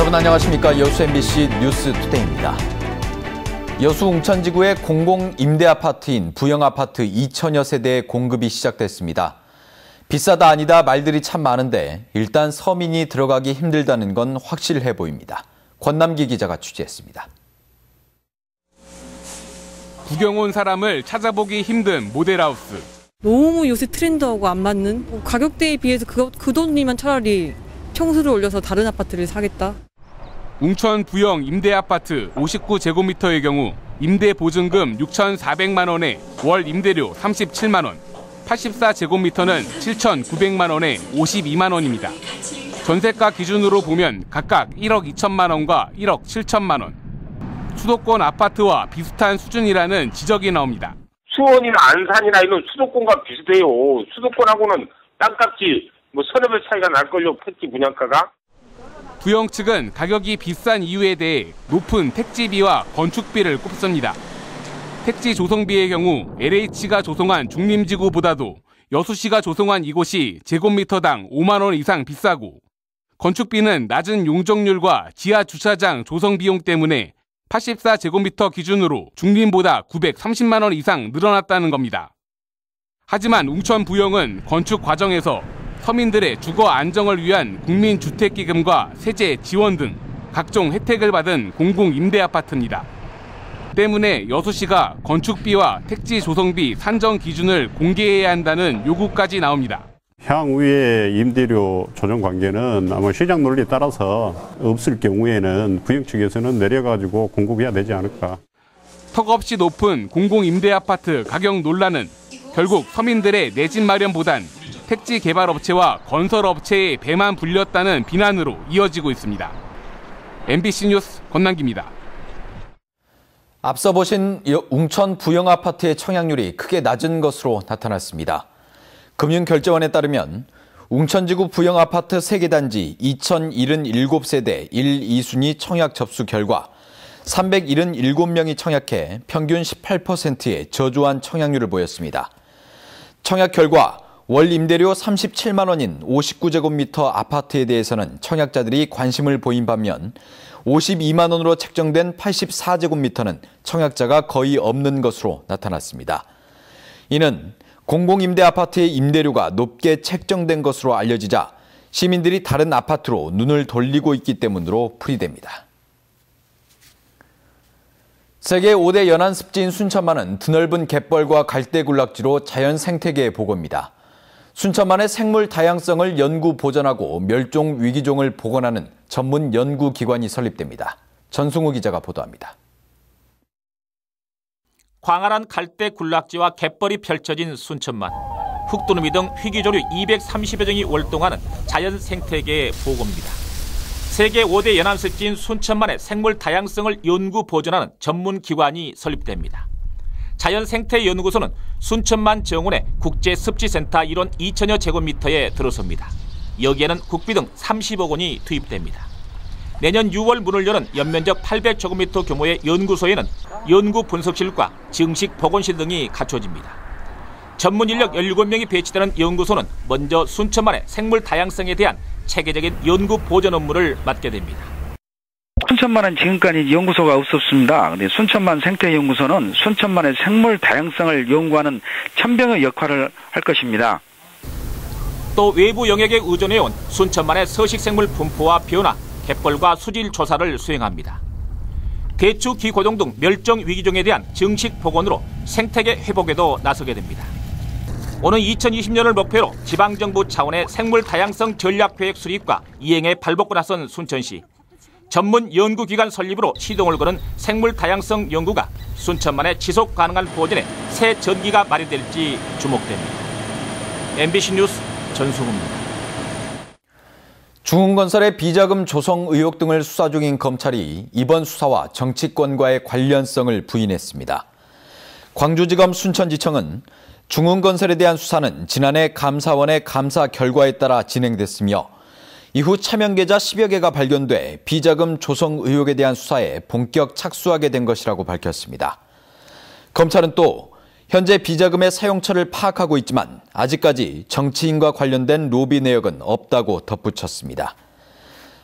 여러분 안녕하십니까. 여수 MBC 뉴스투데이입니다. 여수 웅천지구의 공공임대아파트인 부영아파트 2천여 세대의 공급이 시작됐습니다. 비싸다 아니다 말들이 참 많은데 일단 서민이 들어가기 힘들다는 건 확실해 보입니다. 권남기 기자가 취재했습니다. 구경 온 사람을 찾아보기 힘든 모델하우스. 너무 요새 트렌드하고 안 맞는 가격대에 비해서 그 돈이면 차라리 평수를 올려서 다른 아파트를 사겠다. 웅천 부영 임대아파트 59제곱미터의 경우 임대 보증금 6,400만 원에 월 임대료 37만 원, 84제곱미터는 7,900만 원에 52만 원입니다. 전세가 기준으로 보면 각각 1억 2천만 원과 1억 7천만 원. 수도권 아파트와 비슷한 수준이라는 지적이 나옵니다. 수원이나 안산이나 이런 수도권과 비슷해요. 수도권하고는 땅값이 서너 배 차이가 날걸요, 택지 분양가가. 부영 측은 가격이 비싼 이유에 대해 높은 택지비와 건축비를 꼽습니다. 택지 조성비의 경우 LH가 조성한 중림지구보다도 여수시가 조성한 이곳이 제곱미터당 5만 원 이상 비싸고, 건축비는 낮은 용적률과 지하 주차장 조성 비용 때문에 84제곱미터 기준으로 중림보다 930만 원 이상 늘어났다는 겁니다. 하지만 웅천 부영은 건축 과정에서 서민들의 주거 안정을 위한 국민주택기금과 세제 지원 등 각종 혜택을 받은 공공임대아파트입니다. 때문에 여수시가 건축비와 택지 조성비 산정 기준을 공개해야 한다는 요구까지 나옵니다. 향후의 임대료 조정 관계는 아마 시장 논리에 따라서 없을 경우에는 부영 측에서는 내려가지고 공급해야 되지 않을까. 턱없이 높은 공공임대아파트 가격 논란은 결국 서민들의 내 집 마련보단 택지 개발업체와 건설업체의 배만 불렸다는 비난으로 이어지고 있습니다. MBC 뉴스 권남기입니다. 앞서 보신 웅천 부영아파트의 청약률이 크게 낮은 것으로 나타났습니다. 금융결제원에 따르면 웅천지구 부영아파트 3개 단지 2,077세대 1, 2순위 청약 접수 결과 377명이 청약해 평균 18%의 저조한 청약률을 보였습니다. 청약 결과 월 임대료 37만 원인 59제곱미터 아파트에 대해서는 청약자들이 관심을 보인 반면 52만 원으로 책정된 84제곱미터는 청약자가 거의 없는 것으로 나타났습니다. 이는 공공임대아파트의 임대료가 높게 책정된 것으로 알려지자 시민들이 다른 아파트로 눈을 돌리고 있기 때문으로 풀이됩니다. 세계 5대 연안습지인 순천만은 드넓은 갯벌과 갈대군락지로 자연 생태계의 보고입니다. 순천만의 생물 다양성을 연구 보전하고 멸종 위기종을 복원하는 전문 연구기관이 설립됩니다. 전승우 기자가 보도합니다. 광활한 갈대 군락지와 갯벌이 펼쳐진 순천만. 흑도누미 등 희귀조류 230여 종이 월동하는 자연 생태계의 보고입니다. 세계 5대 연안습지인 순천만의 생물 다양성을 연구 보존하는 전문 기관이 설립됩니다. 자연생태연구소는 순천만 정원의 국제습지센터 일원 2천여 제곱미터에 들어섭니다. 여기에는 국비 등 30억 원이 투입됩니다. 내년 6월 문을 여는 연면적 800제곱미터 규모의 연구소에는 연구 분석실과 증식 보건실 등이 갖춰집니다. 전문 인력 17명이 배치되는 연구소는 먼저 순천만의 생물 다양성에 대한 체계적인 연구 보존 업무를 맡게 됩니다. 순천만은 지금까지 연구소가 없었습니다. 근데 순천만 생태연구소는 순천만의 생물 다양성을 연구하는 천병의 역할을 할 것입니다. 또 외부 영역에 의존해온 순천만의 서식생물 분포와 변화, 갯벌과 수질 조사를 수행합니다. 대추, 기고종 등 멸종 위기종에 대한 정식 복원으로 생태계 회복에도 나서게 됩니다. 오는 2020년을 목표로 지방정부 차원의 생물 다양성 전략계획 수립과 이행에 발벗고 나선 순천시. 전문 연구기관 설립으로 시동을 거는 생물 다양성 연구가 순천만의 지속 가능한 보존에 새 전기가 마련될지 주목됩니다. MBC 뉴스 전승우입니다. 중흥건설의 비자금 조성 의혹 등을 수사 중인 검찰이 이번 수사와 정치권과의 관련성을 부인했습니다. 광주지검 순천지청은 중흥건설에 대한 수사는 지난해 감사원의 감사 결과에 따라 진행됐으며 이후 차명 계좌 10여 개가 발견돼 비자금 조성 의혹에 대한 수사에 본격 착수하게 된 것이라고 밝혔습니다. 검찰은 또 현재 비자금의 사용처를 파악하고 있지만 아직까지 정치인과 관련된 로비 내역은 없다고 덧붙였습니다.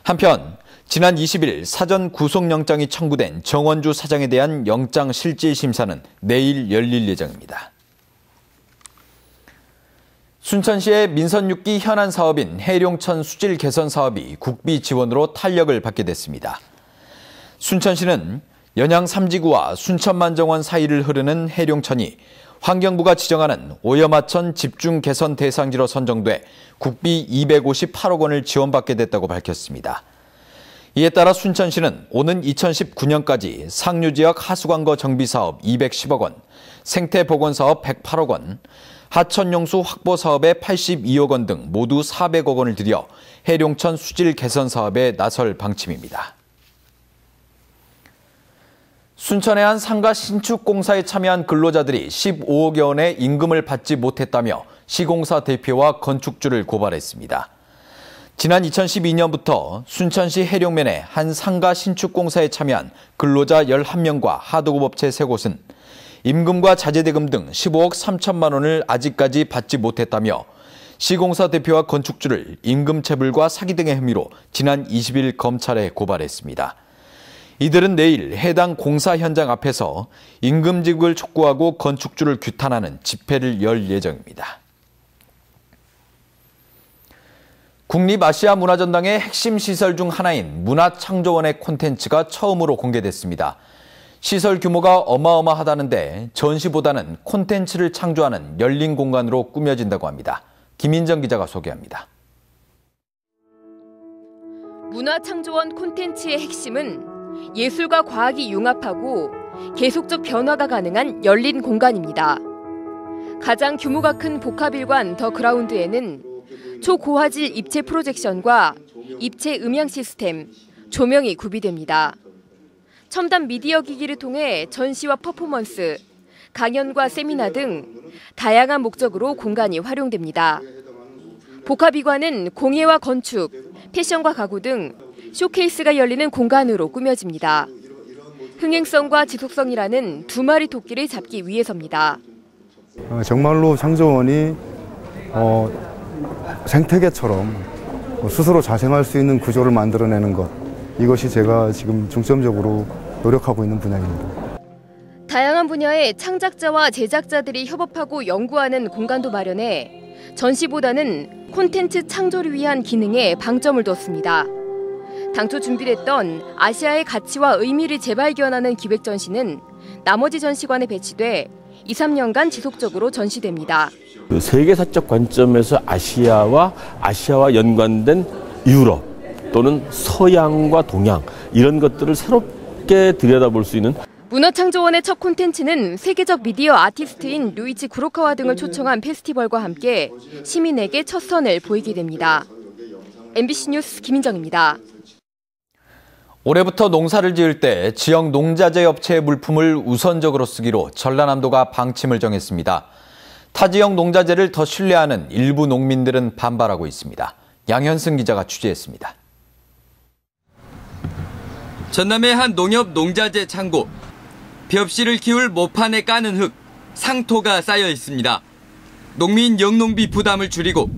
한편 지난 20일 사전 구속영장이 청구된 정원주 사장에 대한 영장 실질심사는 내일 열릴 예정입니다. 순천시의 민선 6기 현안 사업인 해룡천 수질 개선 사업이 국비 지원으로 탄력을 받게 됐습니다. 순천시는 연양 3지구와 순천만 정원 사이를 흐르는 해룡천이 환경부가 지정하는 오염하천 집중 개선 대상지로 선정돼 국비 258억 원을 지원받게 됐다고 밝혔습니다. 이에 따라 순천시는 오는 2019년까지 상류지역 하수광거 정비사업 210억 원, 생태보건사업 108억 원, 하천용수 확보 사업에 82억 원 등 모두 400억 원을 들여 해룡천 수질 개선 사업에 나설 방침입니다. 순천의 한 상가 신축 공사에 참여한 근로자들이 15억여 원의 임금을 받지 못했다며 시공사 대표와 건축주를 고발했습니다. 지난 2012년부터 순천시 해룡면의 한 상가 신축 공사에 참여한 근로자 11명과 하도급업체 3곳은 임금과 자재대금 등 15억 3천만 원을 아직까지 받지 못했다며 시공사 대표와 건축주를 임금체불과 사기 등의 혐의로 지난 20일 검찰에 고발했습니다. 이들은 내일 해당 공사 현장 앞에서 임금 지급을 촉구하고 건축주를 규탄하는 집회를 열 예정입니다. 국립아시아문화전당의 핵심 시설 중 하나인 문화창조원의 콘텐츠가 처음으로 공개됐습니다. 시설 규모가 어마어마하다는데 전시보다는 콘텐츠를 창조하는 열린 공간으로 꾸며진다고 합니다. 김인정 기자가 소개합니다. 문화창조원 콘텐츠의 핵심은 예술과 과학이 융합하고 계속적 변화가 가능한 열린 공간입니다. 가장 규모가 큰 복합일관 더 그라운드에는 초고화질 입체 프로젝션과 입체 음향 시스템, 조명이 구비됩니다. 첨단 미디어 기기를 통해 전시와 퍼포먼스, 강연과 세미나 등 다양한 목적으로 공간이 활용됩니다. 복합이관은 공예와 건축, 패션과 가구 등 쇼케이스가 열리는 공간으로 꾸며집니다. 흥행성과 지속성이라는 두 마리 토끼를 잡기 위해서입니다. 정말로 창조원이 생태계처럼 스스로 자생할 수 있는 구조를 만들어내는 것, 이것이 제가 지금 중점적으로 노력하고 있는 분야입니다. 다양한 분야의 창작자와 제작자들이 협업하고 연구하는 공간도 마련해 전시보다는 콘텐츠 창조를 위한 기능에 방점을 뒀습니다. 당초 준비됐던 아시아의 가치와 의미를 재발견하는 기획 전시는 나머지 전시관에 배치돼 2, 3년간 지속적으로 전시됩니다. 세계사적 관점에서 아시아와 연관된 유럽 또는 서양과 동양 이런 것들을 새롭게 들여다볼 수 있는 문화창조원의 첫 콘텐츠는 세계적 미디어 아티스트인 류이치 구로카와 등을 초청한 페스티벌과 함께 시민에게 첫 선을 보이게 됩니다. MBC 뉴스 김인정입니다. 올해부터 농사를 지을 때 지역 농자재 업체의 물품을 우선적으로 쓰기로 전라남도가 방침을 정했습니다. 타 지역 농자재를 더 신뢰하는 일부 농민들은 반발하고 있습니다. 양현승 기자가 취재했습니다. 전남의 한 농협 농자재 창고. 벽실을 키울 모판에 까는 흙, 상토가 쌓여 있습니다. 농민 영농비 부담을 줄이고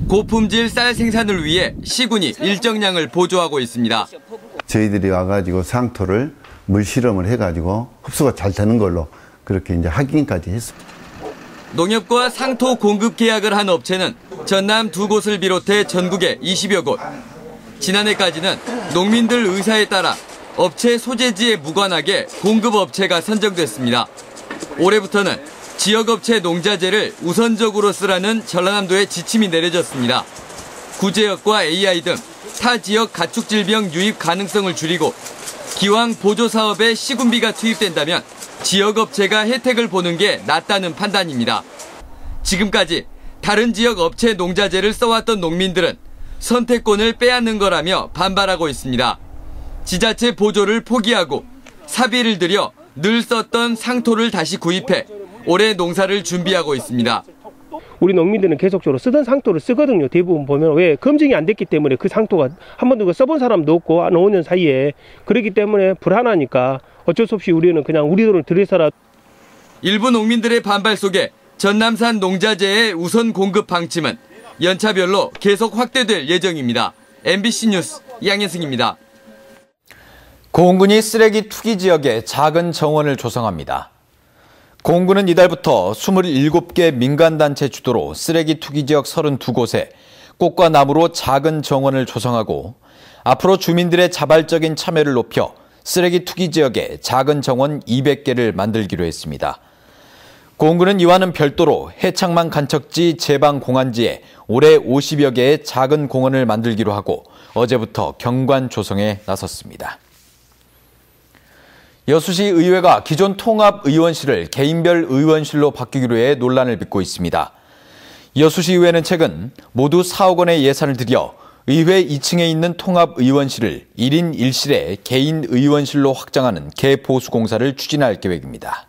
고품질 쌀 생산을 위해 시군이 일정량을 보조하고 있습니다. 저희들이 와가지고 상토를 물 실험을 해가지고 흡수가 잘 되는 걸로 그렇게 이제 확인까지 했습니다. 농협과 상토 공급 계약을 한 업체는 전남 2곳을 비롯해 전국에 20여 곳. 지난해까지는 농민들 의사에 따라 업체 소재지에 무관하게 공급업체가 선정됐습니다. 올해부터는 지역업체 농자재를 우선적으로 쓰라는 전라남도의 지침이 내려졌습니다. 구제역과 AI 등 타 지역 가축질병 유입 가능성을 줄이고 기왕 보조사업에 시군비가 투입된다면 지역업체가 혜택을 보는 게 낫다는 판단입니다. 지금까지 다른 지역 업체 농자재를 써왔던 농민들은 선택권을 빼앗는 거라며 반발하고 있습니다. 지자체 보조를 포기하고 사비를 들여 늘 썼던 상토를 다시 구입해 올해 농사를 준비하고 있습니다. 우리 농민들은 계속적으로 쓰던 상토를 쓰거든요. 대부분 보면 왜 검증이 안 됐기 때문에 그 상토가 한 번도 써본 사람도 없고 한 5년 사이에 그렇기 때문에 불안하니까 어쩔 수 없이 우리는 그냥 우리 돈을 들여서라. 일부 농민들의 반발 속에 전남산 농자재의 우선 공급 방침은 연차별로 계속 확대될 예정입니다. MBC 뉴스 양현승입니다. 고흥군이 쓰레기 투기 지역에 작은 정원을 조성합니다. 고흥군은 이달부터 27개 민간단체 주도로 쓰레기 투기 지역 32곳에 꽃과 나무로 작은 정원을 조성하고 앞으로 주민들의 자발적인 참여를 높여 쓰레기 투기 지역에 작은 정원 200개를 만들기로 했습니다. 고흥군은 이와는 별도로 해창만 간척지 제방 공안지에 올해 50여 개의 작은 공원을 만들기로 하고 어제부터 경관 조성에 나섰습니다. 여수시 의회가 기존 통합의원실을 개인별 의원실로 바뀌기로 해 논란을 빚고 있습니다. 여수시 의회는 최근 모두 4억 원의 예산을 들여 의회 2층에 있는 통합의원실을 1인 1실의 개인 의원실로 확장하는 개보수 공사를 추진할 계획입니다.